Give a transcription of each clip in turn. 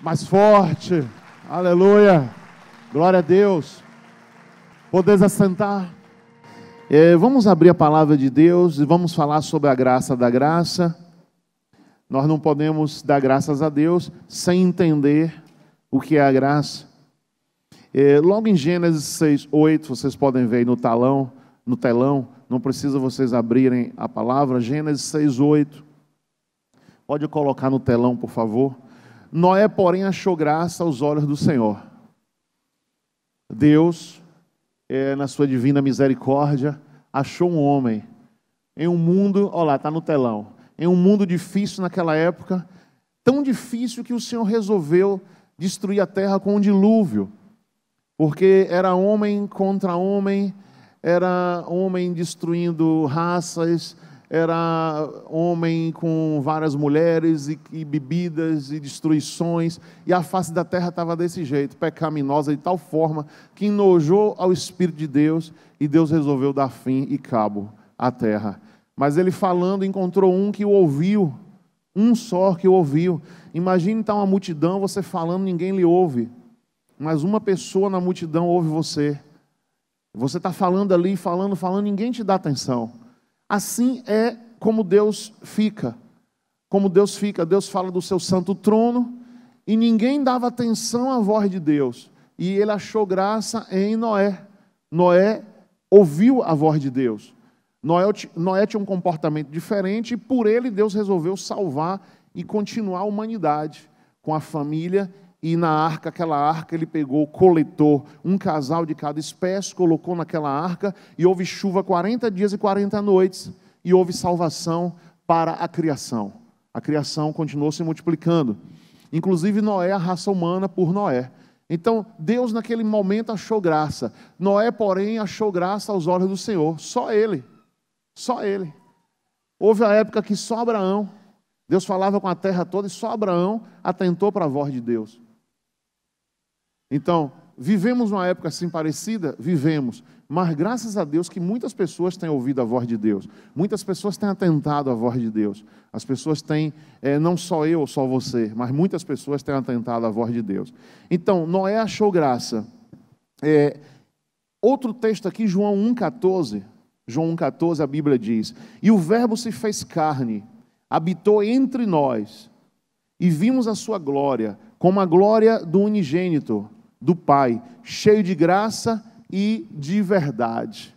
Mais forte. Aleluia. Glória a Deus. Podeis assentar. Vamos abrir a palavra de Deus e vamos falar sobre a graça da graça. Nós não podemos dar graças a Deus sem entender o que é a graça. Logo em Gênesis 6:8, vocês podem ver aí no telão, não precisa vocês abrirem a palavra, Gênesis 6:8. Pode colocar no telão, por favor. Noé, porém, achou graça aos olhos do Senhor. Deus, na sua divina misericórdia, achou um homem em um mundo, olha lá, está no telão, em um mundo difícil naquela época, tão difícil que o Senhor resolveu destruir a terra com um dilúvio, porque era homem contra homem, era homem destruindo raças, era homem com várias mulheres e bebidas e destruições, e a face da terra estava desse jeito, pecaminosa de tal forma que enojou ao Espírito de Deus, e Deus resolveu dar fim e cabo à terra. Mas ele falando, encontrou um que o ouviu, um só que o ouviu. Imagine então uma multidão, você falando, ninguém lhe ouve, mas uma pessoa na multidão ouve você. Você está falando ali, falando, ninguém te dá atenção. Assim é como Deus fica. Como Deus fica, Deus fala do seu santo trono e ninguém dava atenção à voz de Deus. E ele achou graça em Noé. Noé ouviu a voz de Deus. Noé tinha um comportamento diferente e por ele Deus resolveu salvar e continuar a humanidade com a família. E na arca, aquela arca, ele pegou, coletou um casal de cada espécie, colocou naquela arca, e houve chuva 40 dias e 40 noites, e houve salvação para a criação. A criação continuou se multiplicando, inclusive Noé, a raça humana por Noé. Então, Deus naquele momento achou graça. Noé, porém, achou graça aos olhos do Senhor. Só ele. Só ele. Houve a época que só Abraão, Deus falava com a terra toda, e só Abraão atentou para a voz de Deus. Então, vivemos uma época assim parecida? Vivemos. Mas graças a Deus que muitas pessoas têm ouvido a voz de Deus. Muitas pessoas têm atentado à voz de Deus. As pessoas têm, não só eu ou só você, mas muitas pessoas têm atentado à voz de Deus. Então, Noé achou graça. Outro texto aqui, João 1,14. João 1,14, a Bíblia diz: E o verbo se fez carne, habitou entre nós, e vimos a sua glória, como a glória do unigênito, do Pai, cheio de graça e de verdade.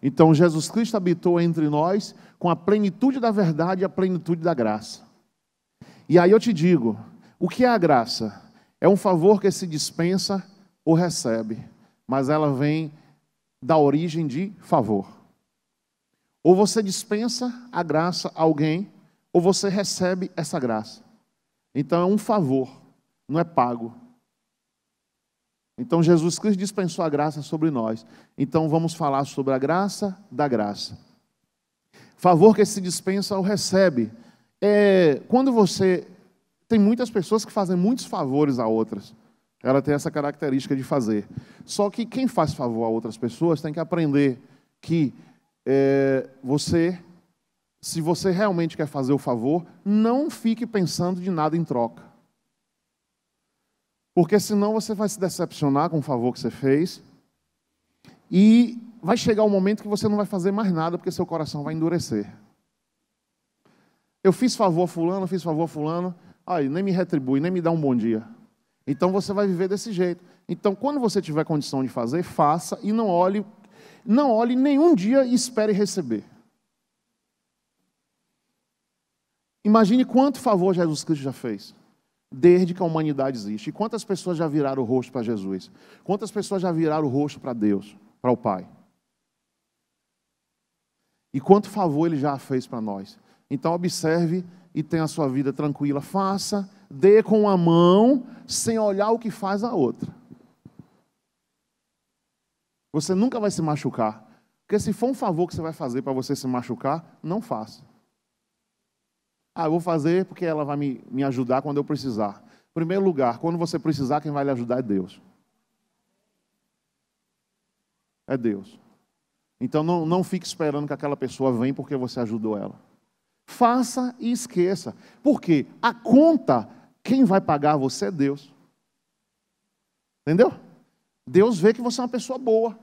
Então Jesus Cristo habitou entre nós com a plenitude da verdade e a plenitude da graça. E aí eu te digo, o que é a graça? É um favor que se dispensa ou recebe, mas ela vem da origem de favor. Ou você dispensa a graça a alguém, ou você recebe essa graça. Então é um favor, não é pago. Então Jesus Cristo dispensou a graça sobre nós. Então vamos falar sobre a graça da graça. Favor que se dispensa ou recebe. Quando você... Tem muitas pessoas que fazem muitos favores a outras. Ela tem essa característica de fazer. Só que quem faz favor a outras pessoas tem que aprender que se você realmente quer fazer o favor, não fique pensando de nada em troca. Porque senão você vai se decepcionar com o favor que você fez e vai chegar um momento que você não vai fazer mais nada porque seu coração vai endurecer. Eu fiz favor a fulano, aí nem me retribui, nem me dá um bom dia. Então você vai viver desse jeito. Então quando você tiver condição de fazer, faça e não olhe nenhum dia e espere receber. Imagine quanto favor Jesus Cristo já fez. Desde que a humanidade existe. E quantas pessoas já viraram o rosto para Jesus? Quantas pessoas já viraram o rosto para Deus, para o Pai? E quanto favor Ele já fez para nós? Então observe e tenha a sua vida tranquila. Faça, dê com a mão, sem olhar o que faz a outra. Você nunca vai se machucar. Porque se for um favor que você vai fazer para você se machucar, não faça. Eu vou fazer porque ela vai me ajudar quando eu precisar. Em primeiro lugar, quando você precisar, quem vai lhe ajudar é Deus. É Deus. Então não fique esperando que aquela pessoa venha porque você ajudou ela. Faça e esqueça. Por quê? A conta Quem vai pagar você é Deus. Entendeu? Deus vê que você é uma pessoa boa.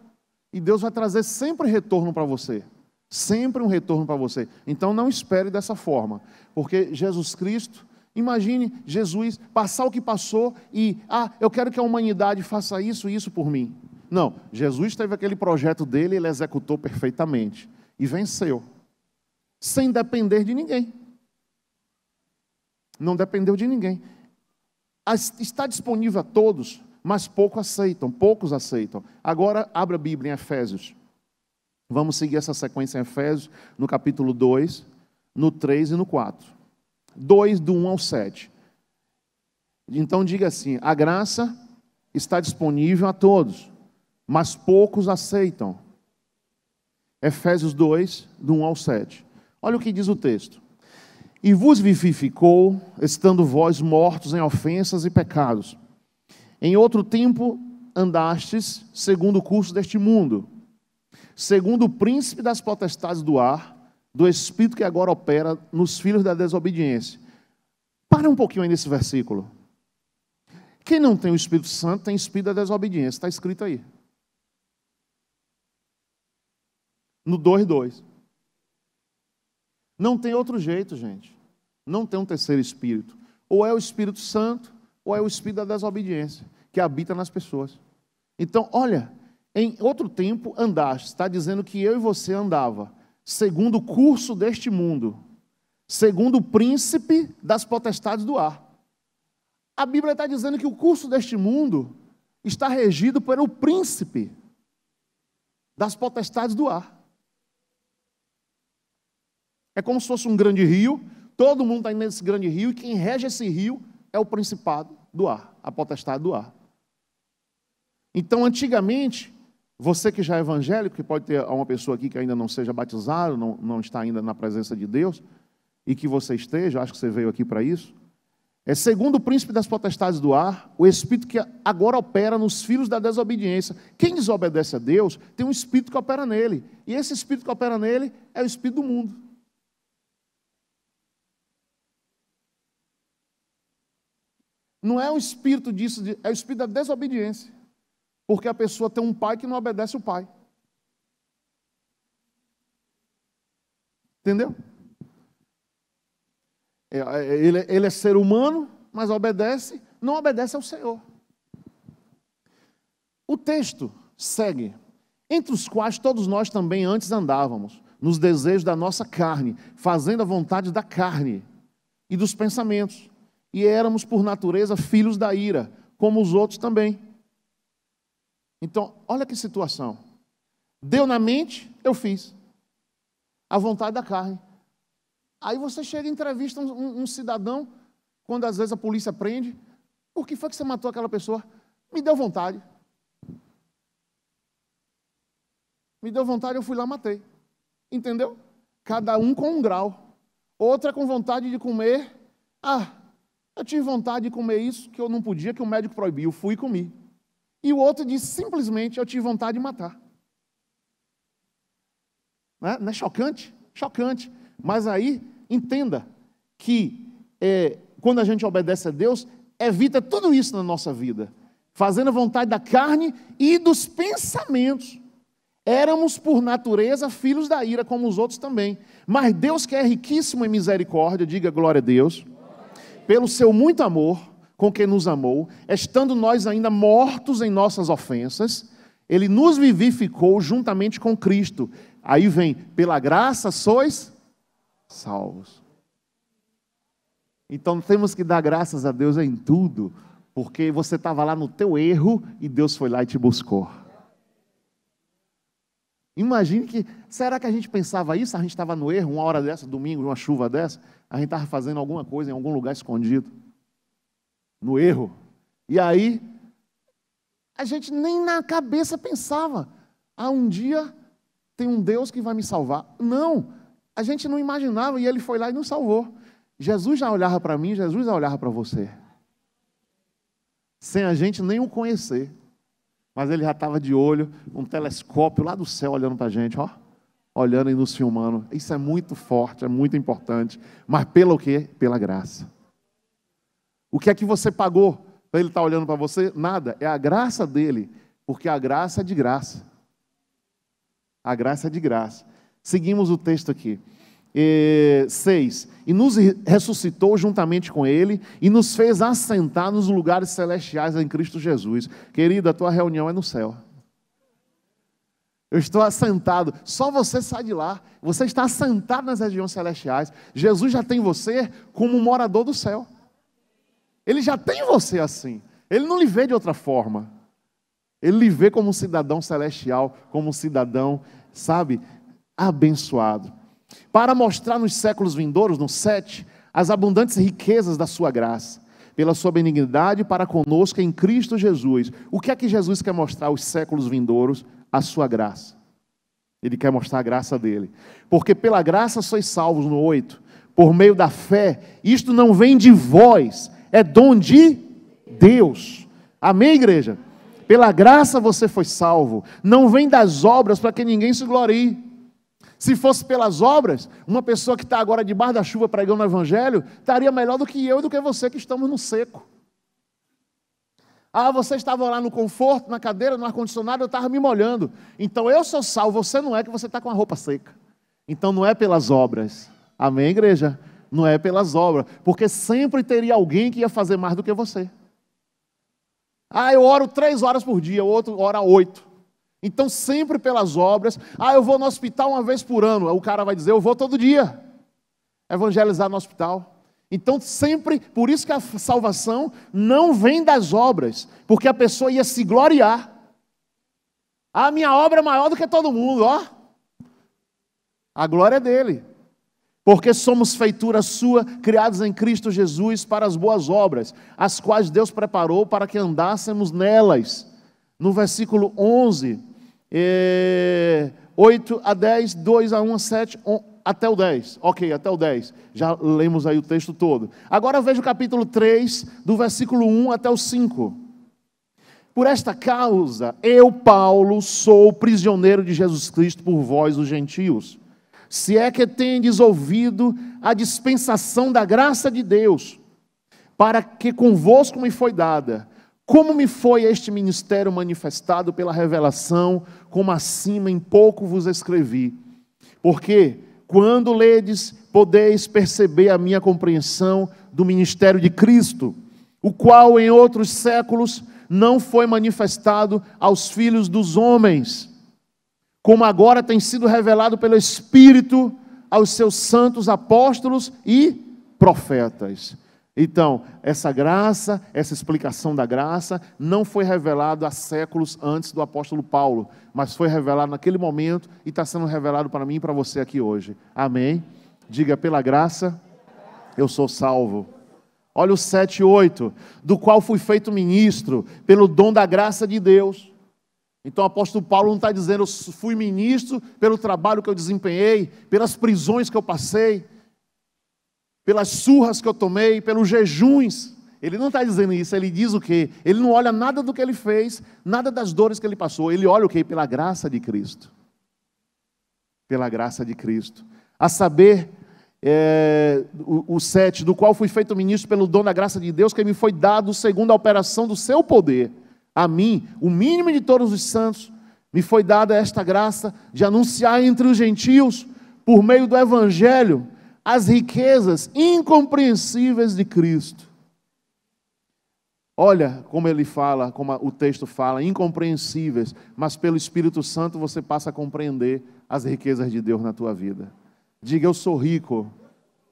E Deus vai trazer sempre retorno para você. Sempre um retorno para você. Então não espere dessa forma. Porque Jesus Cristo, imagine Jesus passar o que passou e, eu quero que a humanidade faça isso e isso por mim. Não, Jesus teve aquele projeto dele, ele executou perfeitamente. E venceu. Sem depender de ninguém. Não dependeu de ninguém. Está disponível a todos, mas poucos aceitam. Agora, abra a Bíblia em Efésios. Vamos seguir essa sequência em Efésios, no capítulo 2, no 3 e no 4. 2, do 1 ao 7. Então, diga assim: a graça está disponível a todos, mas poucos aceitam. Efésios 2, do 1 ao 7. Olha o que diz o texto. E vos vivificou, estando vós mortos em ofensas e pecados. Em outro tempo andastes segundo o curso deste mundo, segundo o príncipe das potestades do ar, do espírito que agora opera nos filhos da desobediência. Para um pouquinho aí nesse versículo. Quem não tem o Espírito Santo tem espírito da desobediência. Está escrito aí. No 2:2. Não tem outro jeito, gente. Não tem um terceiro espírito. Ou é o Espírito Santo, ou é o espírito da desobediência, que habita nas pessoas. Então, olha, em outro tempo andaste, está dizendo que eu e você andava, segundo o curso deste mundo, segundo o príncipe das potestades do ar. A Bíblia está dizendo que o curso deste mundo está regido pelo príncipe das potestades do ar. É como se fosse um grande rio, todo mundo está indo nesse grande rio, e quem rege esse rio é o principado do ar, a potestade do ar. Então, antigamente, você que já é evangélico, que pode ter uma pessoa aqui que ainda não seja batizado, não está ainda na presença de Deus, e que você esteja, acho que você veio aqui para isso, é segundo o príncipe das potestades do ar, o espírito que agora opera nos filhos da desobediência. Quem desobedece a Deus, tem um espírito que opera nele, e esse espírito que opera nele é o espírito do mundo. Não é o espírito disso, é o espírito da desobediência. Porque a pessoa tem um pai que não obedece o pai. Entendeu? Ele é ser humano, mas não obedece ao Senhor. O texto segue. Entre os quais todos nós também antes andávamos, nos desejos da nossa carne, fazendo a vontade da carne e dos pensamentos. E éramos, por natureza, filhos da ira, como os outros também. Então, olha que situação. Deu na mente, eu fiz. A vontade da carne. Aí você chega e entrevista um cidadão, quando às vezes a polícia prende. Por que foi que você matou aquela pessoa? Me deu vontade. Me deu vontade, eu fui lá e matei. Entendeu? Cada um com um grau. Outra com vontade de comer. Eu tive vontade de comer isso que eu não podia, que o médico proibiu. Fui e comi. E o outro disse simplesmente, eu tive vontade de matar. Não é chocante? Chocante. Mas aí, entenda que quando a gente obedece a Deus, evita tudo isso na nossa vida. Fazendo a vontade da carne e dos pensamentos. Éramos, por natureza, filhos da ira, como os outros também. Mas Deus, que é riquíssimo em misericórdia, diga glória a Deus, pelo seu muito amor, com que nos amou, estando nós ainda mortos em nossas ofensas, Ele nos vivificou juntamente com Cristo. Aí vem, pela graça sois salvos. Então temos que dar graças a Deus em tudo, porque você estava lá no teu erro e Deus foi lá e te buscou. Imagine que, será que a gente pensava isso? A gente estava no erro, uma hora dessa, domingo, uma chuva dessa, a gente estava fazendo alguma coisa em algum lugar escondido, no erro. E aí, a gente nem na cabeça pensava, um dia tem um Deus que vai me salvar. Não, a gente não imaginava e Ele foi lá e nos salvou. Jesus já olhava para mim, Jesus já olhava para você. Sem a gente nem o conhecer. Mas Ele já estava de olho, um telescópio lá do céu olhando para a gente, ó. Olhando e nos filmando. Isso é muito forte, é muito importante. Mas pelo quê? Pela graça. O que é que você pagou para ele estar olhando para você? Nada, é a graça dele, porque a graça é de graça. A graça é de graça. Seguimos o texto aqui. 6. E nos ressuscitou juntamente com ele e nos fez assentar nos lugares celestiais em Cristo Jesus. Querida, a tua reunião é no céu. Eu estou assentado, só você sai de lá. Você está assentado nas regiões celestiais. Jesus já tem você como um morador do céu. Ele já tem você assim. Ele não lhe vê de outra forma. Ele lhe vê como um cidadão celestial, como um cidadão, sabe, abençoado. Para mostrar nos séculos vindouros, no 7, as abundantes riquezas da sua graça, pela sua benignidade para conosco em Cristo Jesus. O que é que Jesus quer mostrar aos séculos vindouros? A sua graça. Ele quer mostrar a graça dele. Porque pela graça sois salvos, no 8, por meio da fé. Isto não vem de vós, é dom de Deus. Amém, igreja? Pela graça você foi salvo. Não vem das obras para que ninguém se glorie. Se fosse pelas obras, uma pessoa que está agora debaixo da chuva pregando o evangelho, estaria melhor do que eu e do que você que estamos no seco. Ah, você estava lá no conforto, na cadeira, no ar-condicionado, eu estava me molhando. Então eu sou salvo, você não é, que você está com a roupa seca. Então não é pelas obras. Amém, igreja? Não é pelas obras. Porque sempre teria alguém que ia fazer mais do que você. Ah, eu oro 3 horas por dia, o outro ora 8. Então sempre pelas obras. Ah, eu vou no hospital uma vez por ano. O cara vai dizer, eu vou todo dia evangelizar no hospital. Então sempre, por isso que a salvação não vem das obras, porque a pessoa ia se gloriar. A minha obra é maior do que todo mundo, ó. A glória é dele. Porque somos feitura sua, criados em Cristo Jesus para as boas obras, as quais Deus preparou para que andássemos nelas. No versículo 11, 8 a 10, 2 a 1 a 7, até o 10. Ok, até o 10. Já lemos aí o texto todo. Agora veja o capítulo 3, do versículo 1 até o 5. Por esta causa, eu, Paulo, sou prisioneiro de Jesus Cristo por vós, os gentios. Se é que tendes ouvido a dispensação da graça de Deus, para que convosco me foi dada, como me foi este ministério manifestado pela revelação, como acima em pouco vos escrevi. Porque, quando ledes, podeis perceber a minha compreensão do ministério de Cristo, o qual em outros séculos não foi manifestado aos filhos dos homens, como agora tem sido revelado pelo Espírito aos seus santos apóstolos e profetas. Então, essa graça, essa explicação da graça, não foi revelado há séculos antes do apóstolo Paulo, mas foi revelado naquele momento e está sendo revelado para mim e para você aqui hoje. Amém? Diga, pela graça, eu sou salvo. Olha o 7 e 8, do qual fui feito ministro, pelo dom da graça de Deus. Então o apóstolo Paulo não está dizendo, eu fui ministro pelo trabalho que eu desempenhei, pelas prisões que eu passei, pelas surras que eu tomei, pelos jejuns. Ele não está dizendo isso, ele diz o quê? Ele não olha nada do que ele fez, nada das dores que ele passou, ele olha o quê? Pela graça de Cristo. Pela graça de Cristo. A saber, o 7, do qual fui feito ministro pelo dom da graça de Deus, que me foi dado segundo a operação do seu poder. A mim, o mínimo de todos os santos, me foi dada esta graça de anunciar entre os gentios, por meio do evangelho, as riquezas incompreensíveis de Cristo. Olha como ele fala, como o texto fala, incompreensíveis, mas pelo Espírito Santo você passa a compreender as riquezas de Deus na tua vida. Diga, eu sou rico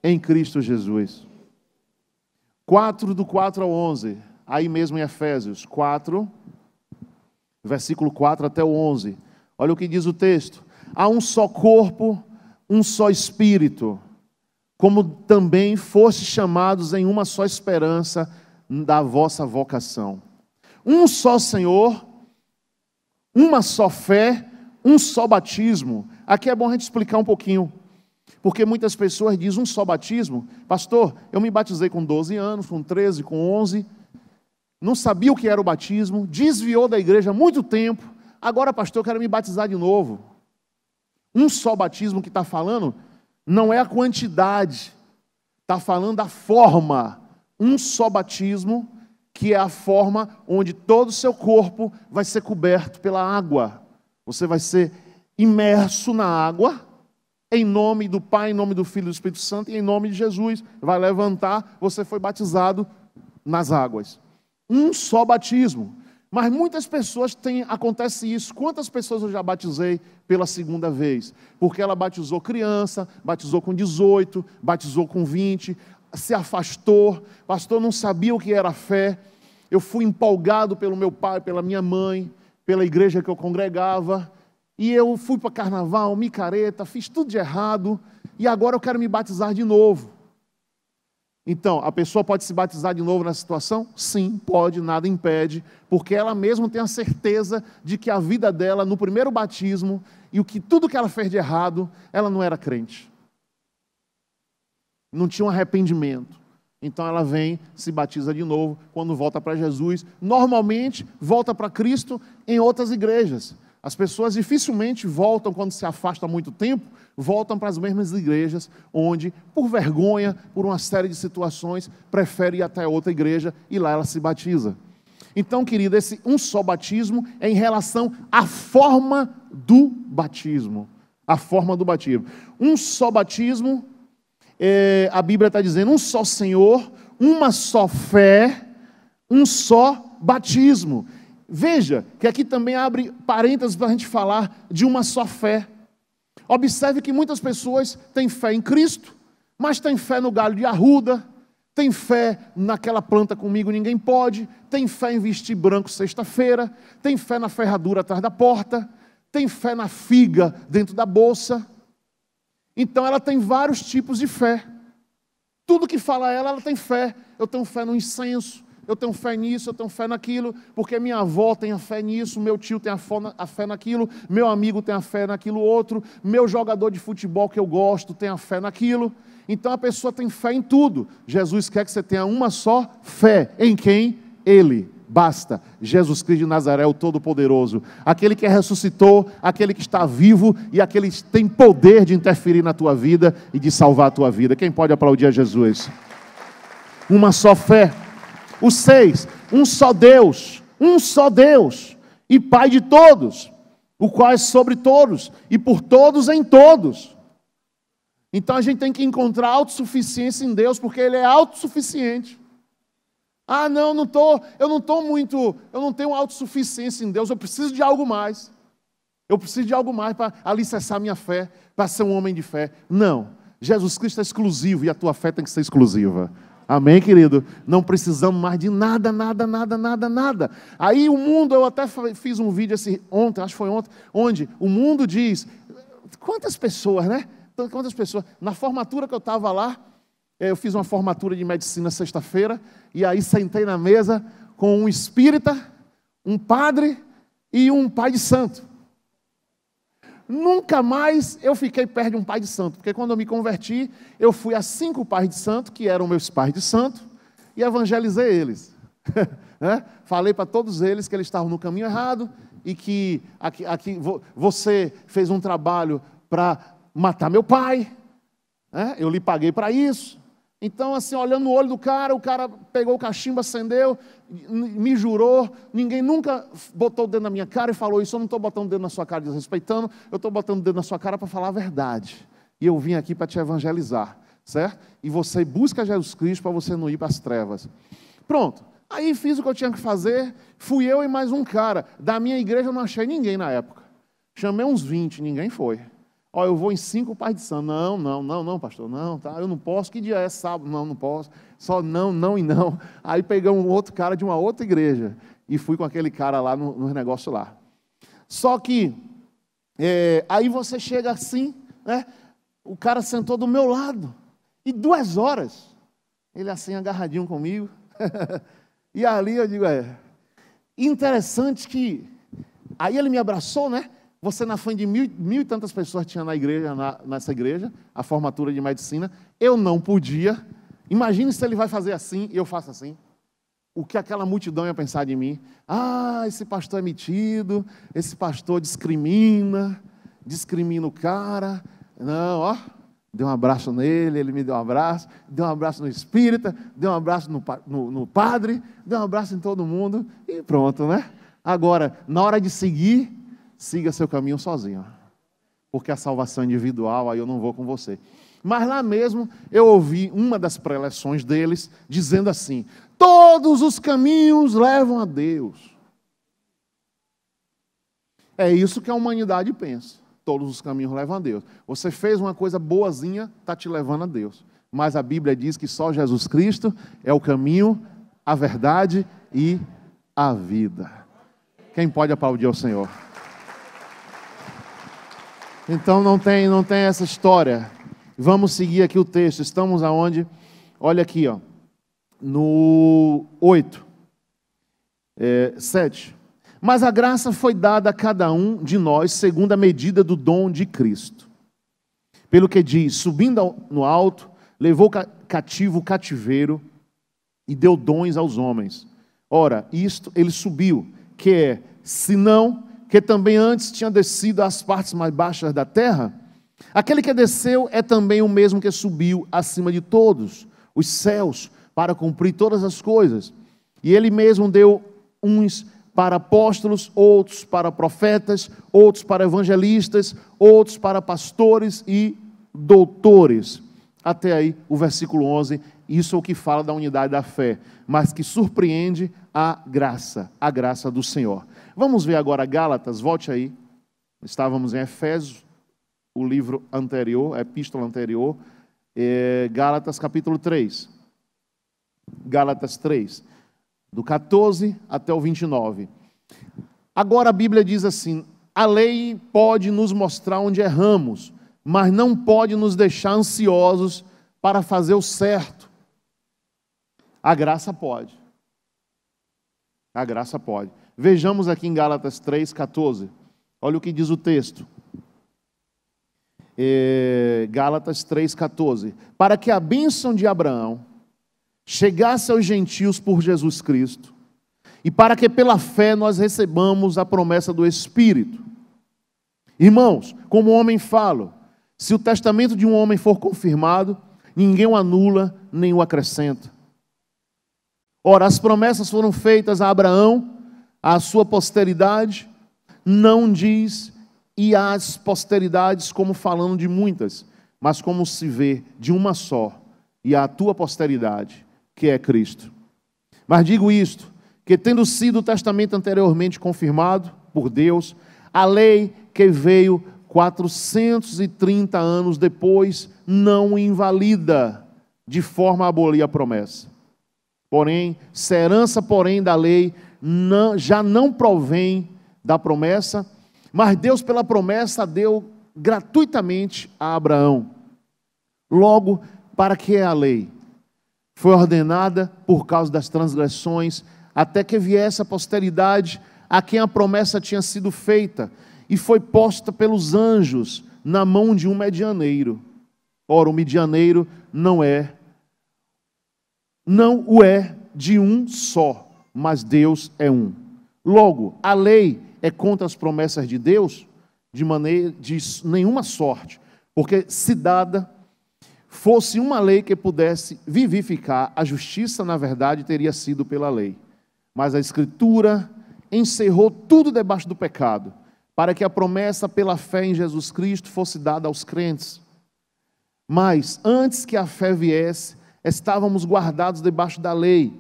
em Cristo Jesus. 4, do 4 ao 11, aí mesmo em Efésios 4, versículo 4 até o 11. Olha o que diz o texto. Há um só corpo, um só Espírito, como também fostes chamados em uma só esperança da vossa vocação. Um só Senhor, uma só fé, um só batismo. Aqui é bom a gente explicar um pouquinho, porque muitas pessoas dizem um só batismo. Pastor, eu me batizei com 12 anos, com 13, com 11, não sabia o que era o batismo, desviou da igreja há muito tempo, agora pastor, eu quero me batizar de novo. Um só batismo que está falando não é a quantidade, está falando da forma um só batismo, que é a forma onde todo o seu corpo vai ser coberto pela água. Você vai ser imerso na água, em nome do Pai, em nome do Filho e do Espírito Santo, e em nome de Jesus. Vai levantar, você foi batizado nas águas. Um só batismo. Mas muitas pessoas acontece isso. Quantas pessoas eu já batizei pela segunda vez? Porque ela batizou criança, batizou com 18, batizou com 20, se afastou, pastor, não sabia o que era fé. Eu fui empolgado pelo meu pai, pela minha mãe, pela igreja que eu congregava, e eu fui para carnaval, micareta, fiz tudo de errado, e agora eu quero me batizar de novo. Então, a pessoa pode se batizar de novo nessa situação? Sim, pode, nada impede, porque ela mesma tem a certeza de que a vida dela, no primeiro batismo, e tudo que ela fez de errado, ela não era crente. Não tinha um arrependimento. Então ela vem, se batiza de novo, quando volta para Jesus. Normalmente, volta para Cristo em outras igrejas. As pessoas dificilmente voltam, quando se afastam há muito tempo, voltam para as mesmas igrejas, onde, por vergonha, por uma série de situações, prefere ir até outra igreja e lá ela se batiza. Então, querido, esse um só batismo é em relação à forma do batismo. A forma do batismo. Um só batismo, a Bíblia está dizendo, um só Senhor, uma só fé, um só batismo. Veja que aqui também abre parênteses para a gente falar de uma só fé. Observe que muitas pessoas têm fé em Cristo, mas têm fé no galho de arruda, tem fé naquela planta comigo ninguém pode, tem fé em vestir branco sexta-feira, tem fé na ferradura atrás da porta, tem fé na figa dentro da bolsa. Então ela tem vários tipos de fé. Tudo que fala ela tem fé. Eu tenho fé no incenso, eu tenho fé nisso, eu tenho fé naquilo, porque minha avó tem a fé nisso, meu tio tem a fé naquilo, meu amigo tem a fé naquilo outro, meu jogador de futebol que eu gosto tem a fé naquilo. Então a pessoa tem fé em tudo. Jesus quer que você tenha uma só fé. Em quem? Ele. Basta. Jesus Cristo de Nazaré, o Todo-Poderoso. Aquele que ressuscitou, aquele que está vivo e aquele que tem poder de interferir na tua vida e de salvar a tua vida. Quem pode aplaudir a Jesus? Uma só fé. O 6, um só Deus e Pai de todos, o qual é sobre todos e por todos em todos. Então a gente tem que encontrar autossuficiência em Deus, porque Ele é autossuficiente. Ah, não, eu não tenho autossuficiência em Deus, eu preciso de algo mais. Eu preciso de algo mais para alicerçar minha fé, para ser um homem de fé. Não, Jesus Cristo é exclusivo e a tua fé tem que ser exclusiva. Amém, querido? Não precisamos mais de nada. Aí o mundo, eu até fiz um vídeo ontem, acho que foi ontem, onde o mundo diz, quantas pessoas, né? Quantas pessoas? Na formatura que eu estava lá, eu fiz uma formatura de medicina sexta-feira, e aí sentei na mesa com um espírita, um padre e um pai de santo. Nunca mais eu fiquei perto de um pai de santo, porque quando eu me converti, eu fui a 5 pais de santo, que eram meus pais de santo, e evangelizei eles. Falei para todos eles que eles estavam no caminho errado, e que você fez um trabalho para matar meu pai, eu lhe paguei para isso. Então, assim, olhando no olho do cara, o cara pegou o cachimbo, acendeu, me jurou, ninguém nunca botou o dedo na minha cara e falou isso, eu não estou botando o dedo na sua cara desrespeitando, eu estou botando o dedo na sua cara para falar a verdade. E eu vim aqui para te evangelizar, certo? E você busca Jesus Cristo para você não ir para as trevas. Pronto, aí fiz o que eu tinha que fazer, fui eu e mais um cara. Da minha igreja eu não achei ninguém na época. Chamei uns 20, ninguém foi. Ó, eu vou em 5 pais de santo. Não, pastor, não, tá? Eu não posso. Que dia é sábado? Não posso. Só não e não. Aí peguei um outro cara de uma outra igreja e fui com aquele cara lá no negócio lá. Só que, aí você chega assim, né? O cara sentou do meu lado e 2 horas, ele assim agarradinho comigo. E ali eu digo, interessante que, aí ele me abraçou, né? Você na frente de mil e tantas pessoas tinha na igreja, nessa igreja, a formatura de medicina, eu não podia. Imagine se ele vai fazer assim e eu faço assim. O que aquela multidão ia pensar de mim? Ah, esse pastor é metido, esse pastor discrimina o cara. Não, Dei um abraço nele, ele me deu um abraço no espírita, dei um abraço no padre, dei um abraço em todo mundo e pronto, né? Agora, na hora de seguir, siga seu caminho sozinho, porque a salvação é individual, aí eu não vou com você. Mas lá mesmo eu ouvi uma das preleções deles dizendo assim: todos os caminhos levam a Deus. É isso que a humanidade pensa. Todos os caminhos levam a Deus. Você fez uma coisa boazinha, está te levando a Deus. Mas a Bíblia diz que só Jesus Cristo é o caminho, a verdade e a vida. Quem pode aplaudir ao Senhor? Então não tem essa história. Vamos seguir aqui o texto. Estamos aonde? Olha aqui, ó, no 8, 7. Mas a graça foi dada a cada um de nós segundo a medida do dom de Cristo. Pelo que diz, subindo no alto, levou cativo o cativeiro e deu dons aos homens. Ora, isto ele subiu, que é, senão que também antes tinha descido às partes mais baixas da terra. Aquele que desceu é também o mesmo que subiu acima de todos os céus, para cumprir todas as coisas. E ele mesmo deu uns para apóstolos, outros para profetas, outros para evangelistas, outros para pastores e doutores. Até aí o versículo 11, isso é o que fala da unidade da fé, mas que surpreende a graça do Senhor. Vamos ver agora Gálatas, volte aí. Estávamos em Efésios, o livro anterior, a epístola anterior, Gálatas capítulo 3. Gálatas 3. Do 14 até o 29. Agora a Bíblia diz assim: a lei pode nos mostrar onde erramos, mas não pode nos deixar ansiosos para fazer o certo. A graça pode. A graça pode. Vejamos aqui em Gálatas 3, 14. Olha o que diz o texto. Gálatas 3, 14. Para que a bênção de Abraão chegasse aos gentios por Jesus Cristo, e para que pela fé nós recebamos a promessa do Espírito. Irmãos, como o homem fala, se o testamento de um homem for confirmado, ninguém o anula nem o acrescenta. Ora, as promessas foram feitas a Abraão, à sua posteridade, não diz e às posteridades como falando de muitas, mas como se vê de uma só, e à tua posteridade, que é Cristo. Mas digo isto, que tendo sido o testamento anteriormente confirmado por Deus, a lei que veio 430 anos depois não invalida, de forma a abolir a promessa. Porém, se a herança, da lei já não provém da promessa, mas Deus pela promessa deu gratuitamente a Abraão. Logo, para que é a lei? Foi ordenada por causa das transgressões, até que viesse a posteridade a quem a promessa tinha sido feita, e foi posta pelos anjos na mão de um medianeiro. Ora, o medianeiro não o é de um só, mas Deus é um. Logo, a lei é contra as promessas de Deus? De nenhuma sorte, porque se dada fosse uma lei que pudesse vivificar, a justiça, na verdade, teria sido pela lei. Mas a Escritura encerrou tudo debaixo do pecado, para que a promessa pela fé em Jesus Cristo fosse dada aos crentes. Mas, antes que a fé viesse, estávamos guardados debaixo da lei,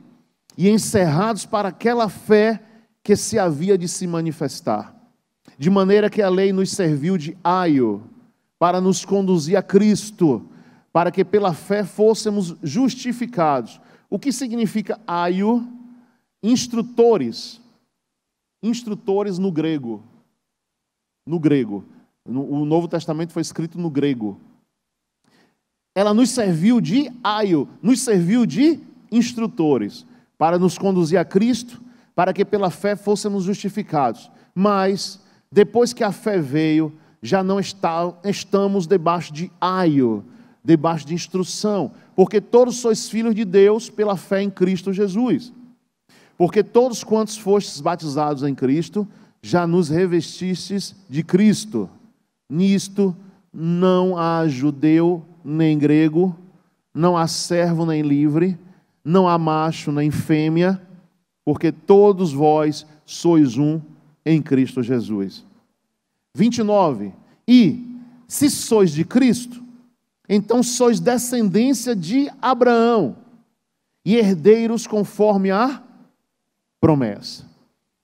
e encerrados para aquela fé que se havia de se manifestar. De maneira que a lei nos serviu de aio, para nos conduzir a Cristo, para que pela fé fôssemos justificados. O que significa aio? Instrutores no grego. O Novo Testamento foi escrito no grego. Ela nos serviu de aio, nos serviu de instrutores, para nos conduzir a Cristo, para que pela fé fôssemos justificados. Mas, depois que a fé veio, já não estamos debaixo de aio, debaixo de instrução, porque todos sois filhos de Deus pela fé em Cristo Jesus. Porque todos quantos fostes batizados em Cristo, já nos revestistes de Cristo. Nisto não há judeu nem grego, não há servo nem livre, não há macho nem fêmea, porque todos vós sois um em Cristo Jesus. 29. E, se sois de Cristo, então sois descendência de Abraão e herdeiros conforme a promessa.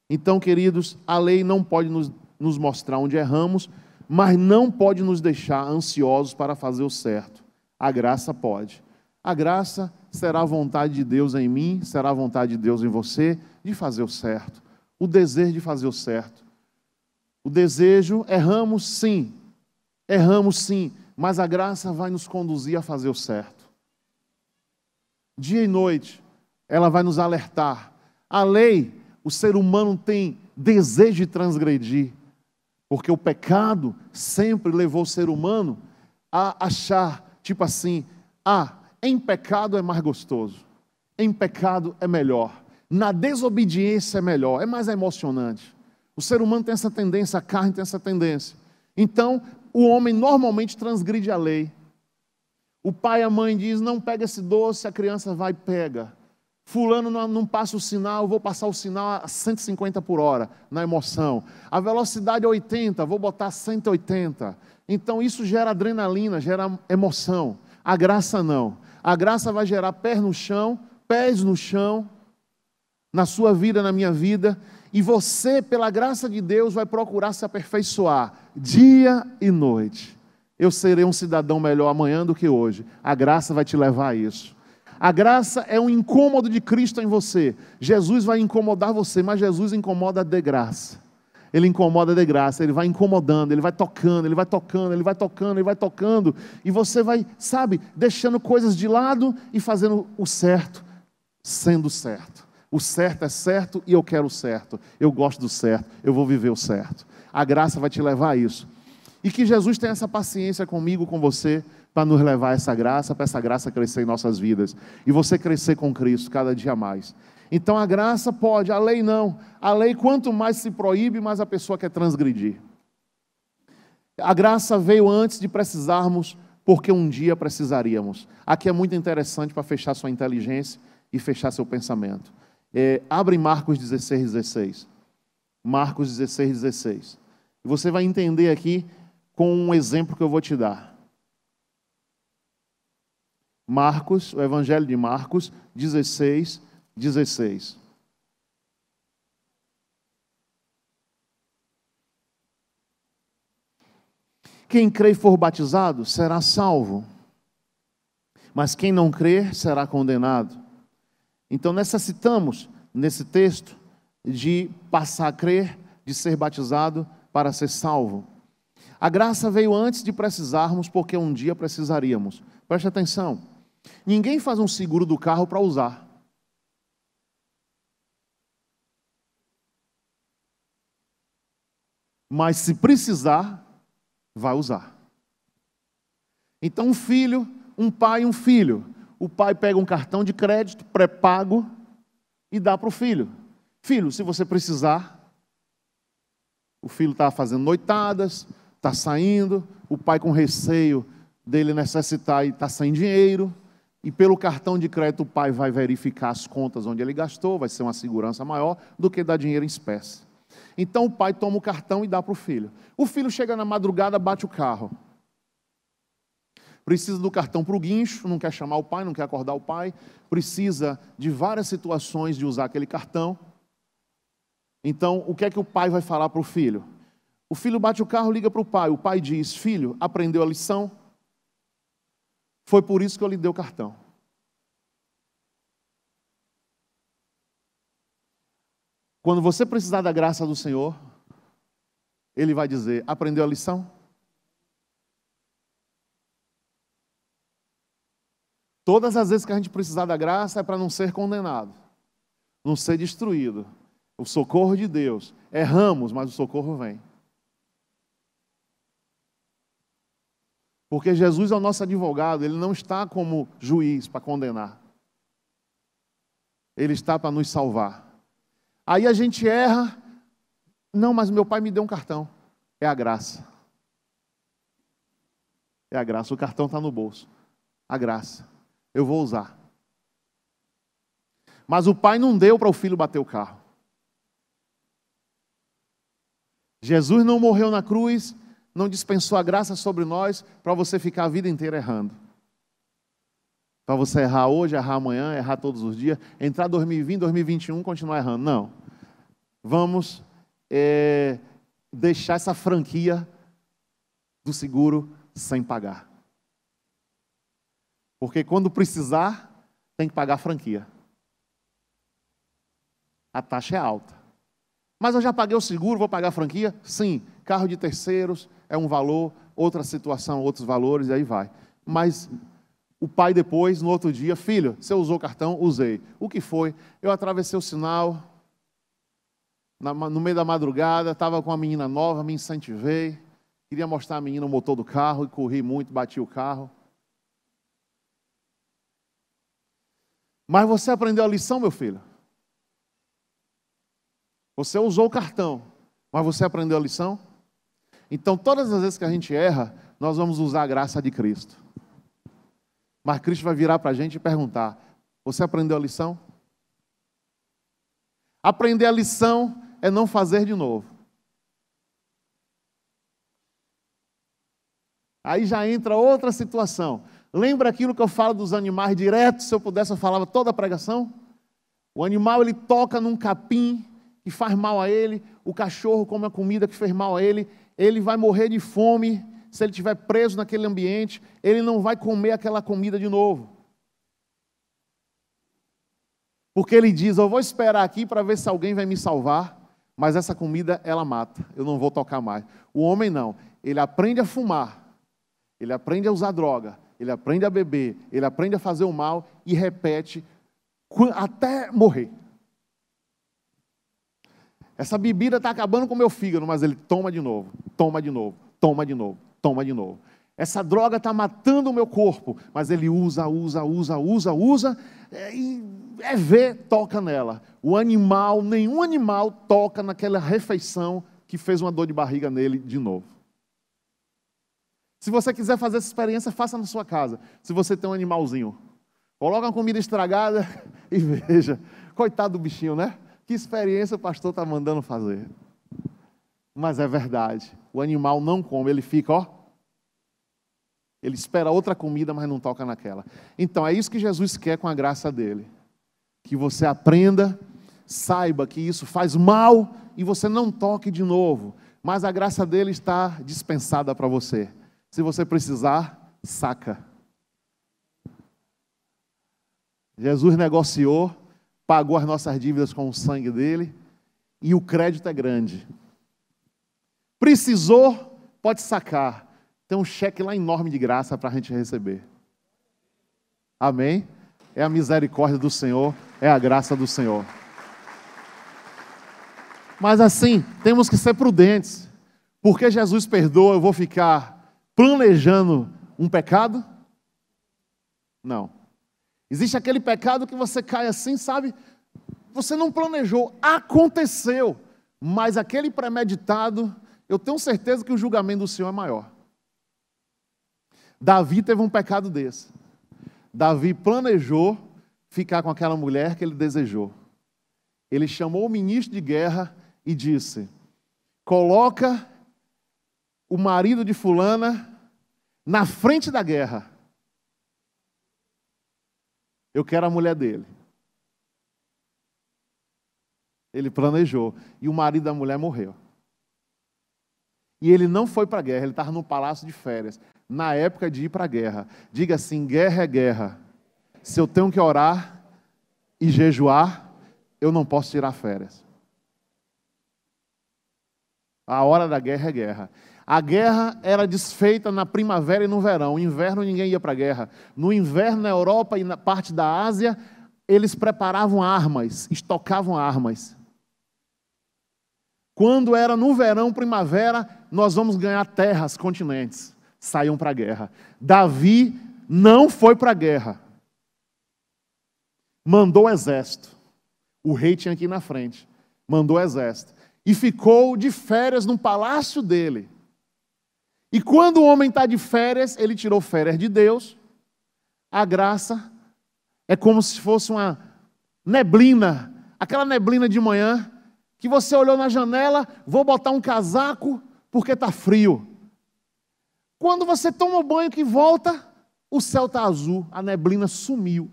Então, queridos, a lei não pode nos mostrar onde erramos, mas não pode nos deixar ansiosos para fazer o certo. A graça pode. A graça será a vontade de Deus em mim, será a vontade de Deus em você, de fazer o certo. O desejo de fazer o certo. O desejo, erramos sim, mas a graça vai nos conduzir a fazer o certo. Dia e noite, ela vai nos alertar. A lei, o ser humano tem desejo de transgredir, porque o pecado sempre levou o ser humano a achar, tipo assim, em pecado é mais gostoso, em pecado é melhor, na desobediência é melhor, é mais emocionante. O ser humano tem essa tendência, a carne tem essa tendência. Então, o homem normalmente transgride a lei. O pai e a mãe dizem, não pega esse doce, a criança vai e pega. Fulano não passa o sinal, vou passar o sinal a 150 por hora, na emoção. A velocidade é 80, vou botar 180. Então isso gera adrenalina, gera emoção. A graça não. A graça vai gerar pés no chão, na sua vida, na minha vida. E você, pela graça de Deus, vai procurar se aperfeiçoar dia e noite. Eu serei um cidadão melhor amanhã do que hoje. A graça vai te levar a isso. A graça é um incômodo de Cristo em você. Jesus vai incomodar você, mas Jesus incomoda de graça. Ele incomoda de graça, ele vai incomodando, ele vai tocando, ele vai tocando, ele vai tocando, ele vai tocando. E você vai, deixando coisas de lado e fazendo o certo, sendo certo. O certo é certo e eu quero o certo. Eu gosto do certo, eu vou viver o certo. A graça vai te levar a isso. E que Jesus tenha essa paciência comigo, com você, para nos levar a essa graça, para essa graça crescer em nossas vidas. E você crescer com Cristo cada dia mais. Então a graça pode, a lei não. A lei, quanto mais se proíbe, mais a pessoa quer transgredir. A graça veio antes de precisarmos, porque um dia precisaríamos. Aqui é muito interessante para fechar sua inteligência e fechar seu pensamento. Abre Marcos 16:16. Marcos 16:16. E você vai entender aqui com um exemplo que eu vou te dar. Marcos, o Evangelho de Marcos 16:16. Quem crê e for batizado será salvo, mas quem não crer será condenado. Então necessitamos, nesse texto, de passar a crer, de ser batizado para ser salvo. A graça veio antes de precisarmos, porque um dia precisaríamos. Preste atenção. Ninguém faz um seguro do carro para usar. Mas se precisar, vai usar. Então um pai e um filho. O pai pega um cartão de crédito pré-pago e dá para o filho. Filho, se você precisar, o filho está fazendo noitadas, está saindo, o pai com receio dele necessitar e está sem dinheiro, e pelo cartão de crédito o pai vai verificar as contas onde ele gastou, vai ser uma segurança maior do que dar dinheiro em espécie. Então o pai toma o cartão e dá para o filho. O filho chega na madrugada, bate o carro. Precisa do cartão para o guincho, não quer chamar o pai, não quer acordar o pai, precisa de várias situações de usar aquele cartão. Então, o que é que o pai vai falar para o filho? O filho bate o carro, liga para o pai diz, filho, aprendeu a lição? Foi por isso que eu lhe dei o cartão. Quando você precisar da graça do Senhor, Ele vai dizer, aprendeu a lição? Todas as vezes que a gente precisar da graça é para não ser condenado, não ser destruído. O socorro de Deus. Erramos, mas o socorro vem. Porque Jesus é o nosso advogado, Ele não está como juiz para condenar. Ele está para nos salvar. Aí a gente erra. Não, mas meu pai me deu um cartão. É a graça. É a graça. O cartão está no bolso. A graça. Eu vou usar. Mas o pai não deu para o filho bater o carro. Jesus não morreu na cruz, não dispensou a graça sobre nós para você ficar a vida inteira errando. Para você errar hoje, errar amanhã, errar todos os dias, entrar 2020, 2021, continuar errando. Não. Vamos deixar essa franquia do seguro sem pagar. Porque quando precisar, tem que pagar a franquia. A taxa é alta. Mas eu já paguei o seguro, vou pagar a franquia? Sim. Carro de terceiros é um valor, outra situação, outros valores, e aí vai. Mas o pai depois, no outro dia, filho, você usou o cartão? Usei. O que foi? Eu atravessei o sinal, no meio da madrugada, estava com uma menina nova, me incentivei, queria mostrar a menina o motor do carro, e corri muito, bati o carro. Mas você aprendeu a lição, meu filho? Você usou o cartão, mas você aprendeu a lição? Então, todas as vezes que a gente erra, nós vamos usar a graça de Cristo. Mas Cristo vai virar para a gente e perguntar, você aprendeu a lição? Aprender a lição é não fazer de novo. Aí já entra outra situação. Lembra aquilo que eu falo dos animais direto? Se eu pudesse, eu falava toda a pregação. O animal, ele toca num capim que faz mal a ele, o cachorro come a comida que fez mal a ele, ele vai morrer de fome, se ele estiver preso naquele ambiente, ele não vai comer aquela comida de novo. Porque ele diz, eu vou esperar aqui para ver se alguém vai me salvar, mas essa comida, ela mata, eu não vou tocar mais. O homem não, ele aprende a fumar, ele aprende a usar droga, ele aprende a beber, ele aprende a fazer o mal e repete até morrer. Essa bebida está acabando com o meu fígado, mas ele toma de novo, toma de novo, toma de novo, toma de novo. Essa droga está matando o meu corpo, mas ele usa, e toca nela. O animal, nenhum animal toca naquela refeição que fez uma dor de barriga nele de novo. Se você quiser fazer essa experiência, faça na sua casa. Se você tem um animalzinho, coloca uma comida estragada e veja. Coitado do bichinho, né? Que experiência o pastor está mandando fazer. Mas é verdade. O animal não come, ele fica, ó. Ele espera outra comida, mas não toca naquela. Então, é isso que Jesus quer com a graça dele. Que você aprenda, saiba que isso faz mal e você não toque de novo. Mas a graça dele está dispensada para você. Se você precisar, saca. Jesus negociou, pagou as nossas dívidas com o sangue dele, e o crédito é grande. Precisou, pode sacar. Tem um cheque lá enorme de graça para a gente receber. Amém? É a misericórdia do Senhor, é a graça do Senhor. Mas assim, temos que ser prudentes. Porque Jesus perdoa, eu vou ficar planejando um pecado? Não. Existe aquele pecado que você cai assim, sabe? Você não planejou, aconteceu. Mas aquele premeditado, eu tenho certeza que o julgamento do Senhor é maior. Davi teve um pecado desse. Davi planejou ficar com aquela mulher que ele desejou. Ele chamou o ministro de guerra e disse, coloca o marido de fulana na frente da guerra. Eu quero a mulher dele. Ele planejou. E o marido da mulher morreu. E ele não foi para a guerra, ele estava no palácio de férias. Na época de ir para a guerra. Diga assim, guerra é guerra. Se eu tenho que orar e jejuar, eu não posso tirar férias. A hora da guerra é guerra. A guerra era desfeita na primavera e no verão. No inverno ninguém ia para a guerra. No inverno, na Europa e na parte da Ásia, eles preparavam armas, estocavam armas. Quando era no verão, primavera, nós vamos ganhar terras, continentes. Saíam para a guerra. Davi não foi para a guerra. Mandou o exército. O rei tinha aqui na frente. Mandou o exército. E ficou de férias no palácio dele. E quando o homem está de férias, ele tirou férias de Deus. A graça é como se fosse uma neblina, aquela neblina de manhã, que você olhou na janela, vou botar um casaco porque está frio. Quando você toma o banho que volta, o céu está azul, a neblina sumiu.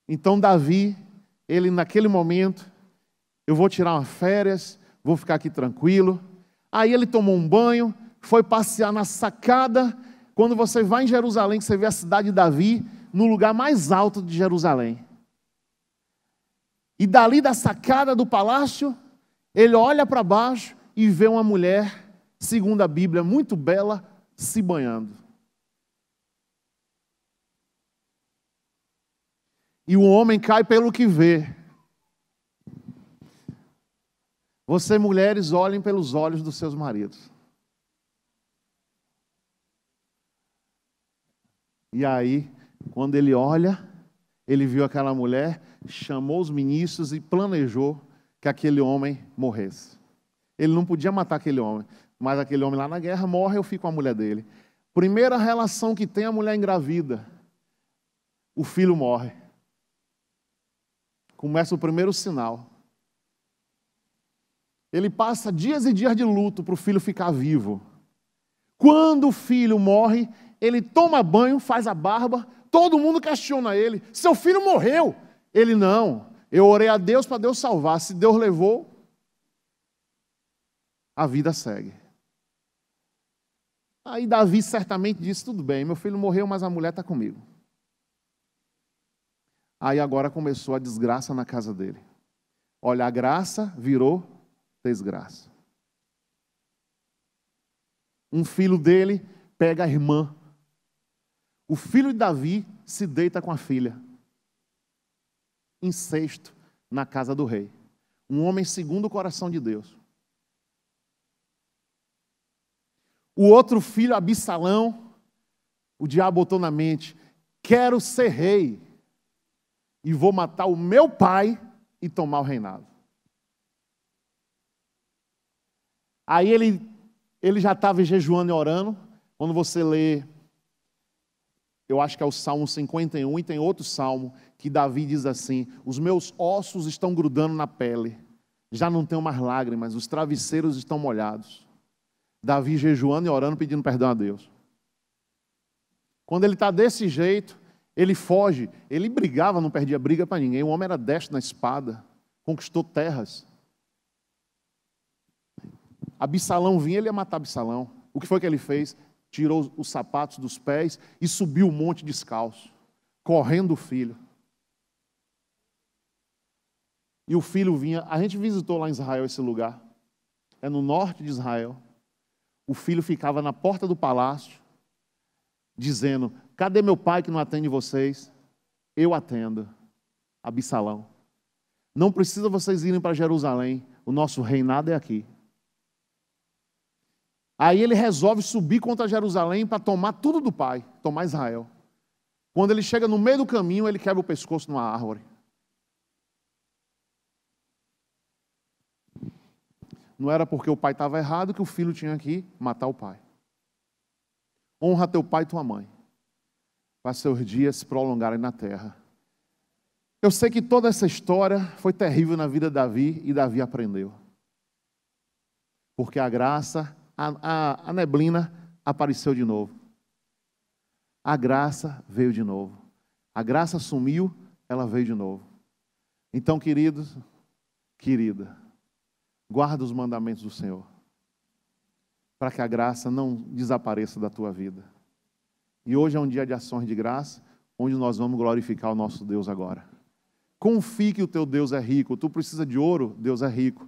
Então Davi, ele naquele momento, eu vou tirar umas férias, vou ficar aqui tranquilo. Aí ele tomou um banho, foi passear na sacada. Quando você vai em Jerusalém, você vê a cidade de Davi, no lugar mais alto de Jerusalém. E dali da sacada do palácio, ele olha para baixo e vê uma mulher, segundo a Bíblia, muito bela, se banhando. E o homem cai pelo que vê. Você, mulheres, olhem pelos olhos dos seus maridos. E aí, quando ele olha, ele viu aquela mulher, chamou os ministros e planejou que aquele homem morresse. Ele não podia matar aquele homem, mas aquele homem lá na guerra morre, eu fico com a mulher dele. Primeira relação que tem, a mulher engravida. O filho morre. Começa o primeiro sinal. Ele passa dias e dias de luto para o filho ficar vivo. Quando o filho morre, ele toma banho, faz a barba, todo mundo questiona ele. Seu filho morreu. Ele não. Eu orei a Deus para Deus salvar. Se Deus levou, a vida segue. Aí Davi certamente disse, tudo bem, meu filho morreu, mas a mulher está comigo. Aí agora começou a desgraça na casa dele. Olha, a graça virou desgraça. Um filho dele pega a irmã. O filho de Davi se deita com a filha. Incesto na casa do rei. Um homem segundo o coração de Deus. O outro filho, Absalão, o diabo botou na mente, quero ser rei e vou matar o meu pai e tomar o reinado. Aí ele já estava jejuando e orando. Quando você lê, eu acho que é o Salmo 51, e tem outro salmo que Davi diz assim, os meus ossos estão grudando na pele, já não tenho mais lágrimas, os travesseiros estão molhados. Davi jejuando e orando, pedindo perdão a Deus. Quando ele está desse jeito, ele foge. Ele brigava, não perdia briga para ninguém. O homem era destro na espada, conquistou terras. Absalão vinha, ele ia matar Absalão. O que foi que ele fez? Tirou os sapatos dos pés e subiu o monte descalço, correndo o filho. E o filho vinha, a gente visitou lá em Israel esse lugar, é no norte de Israel. O filho ficava na porta do palácio, dizendo, cadê meu pai que não atende vocês? Eu atendo. Absalão. Não precisa vocês irem para Jerusalém, o nosso reinado é aqui. Aí ele resolve subir contra Jerusalém para tomar tudo do pai, tomar Israel. Quando ele chega no meio do caminho, ele quebra o pescoço numa árvore. Não era porque o pai estava errado que o filho tinha que matar o pai. Honra teu pai e tua mãe, para seus dias se prolongarem na terra. Eu sei que toda essa história foi terrível na vida de Davi, e Davi aprendeu. Porque a graça, a neblina apareceu de novo. A graça veio de novo. A graça sumiu, ela veio de novo. Então, queridos, querida, guarda os mandamentos do Senhor, para que a graça não desapareça da tua vida. E hoje é um dia de ações de graça, onde nós vamos glorificar o nosso Deus agora. Confie que o teu Deus é rico. Tu precisa de ouro, Deus é rico.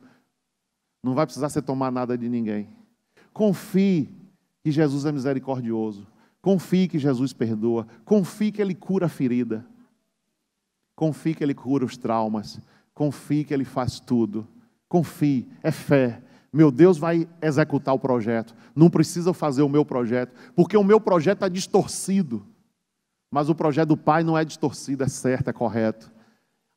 Não vai precisar você tomar nada de ninguém. Confie que Jesus é misericordioso. Confie que Jesus perdoa. Confie que Ele cura a ferida. Confie que Ele cura os traumas. Confie que Ele faz tudo. Confie, é fé. Meu Deus vai executar o projeto. Não precisa fazer o meu projeto, porque o meu projeto é distorcido. Mas o projeto do Pai não é distorcido, é certo, é correto.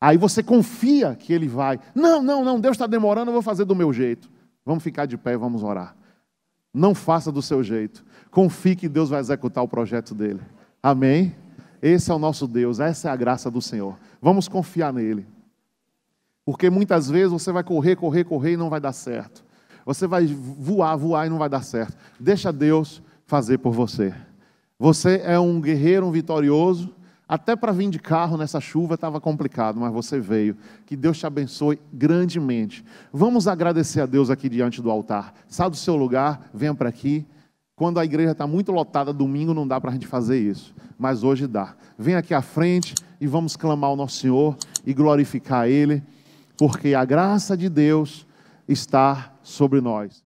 Aí você confia que Ele vai. Não, Deus está demorando, eu vou fazer do meu jeito. Vamos ficar de pé e vamos orar. Não faça do seu jeito. Confie que Deus vai executar o projeto dele. Amém? Esse é o nosso Deus, essa é a graça do Senhor. Vamos confiar nele. Porque muitas vezes você vai correr e não vai dar certo. Você vai voar e não vai dar certo. Deixa Deus fazer por você. Você é um guerreiro, um vitorioso. Até para vir de carro nessa chuva estava complicado, mas você veio. Que Deus te abençoe grandemente. Vamos agradecer a Deus aqui diante do altar. Sai do seu lugar, venha para aqui. Quando a igreja está muito lotada, domingo não dá para a gente fazer isso. Mas hoje dá. Vem aqui à frente e vamos clamar ao nosso Senhor e glorificar Ele. Porque a graça de Deus está sobre nós.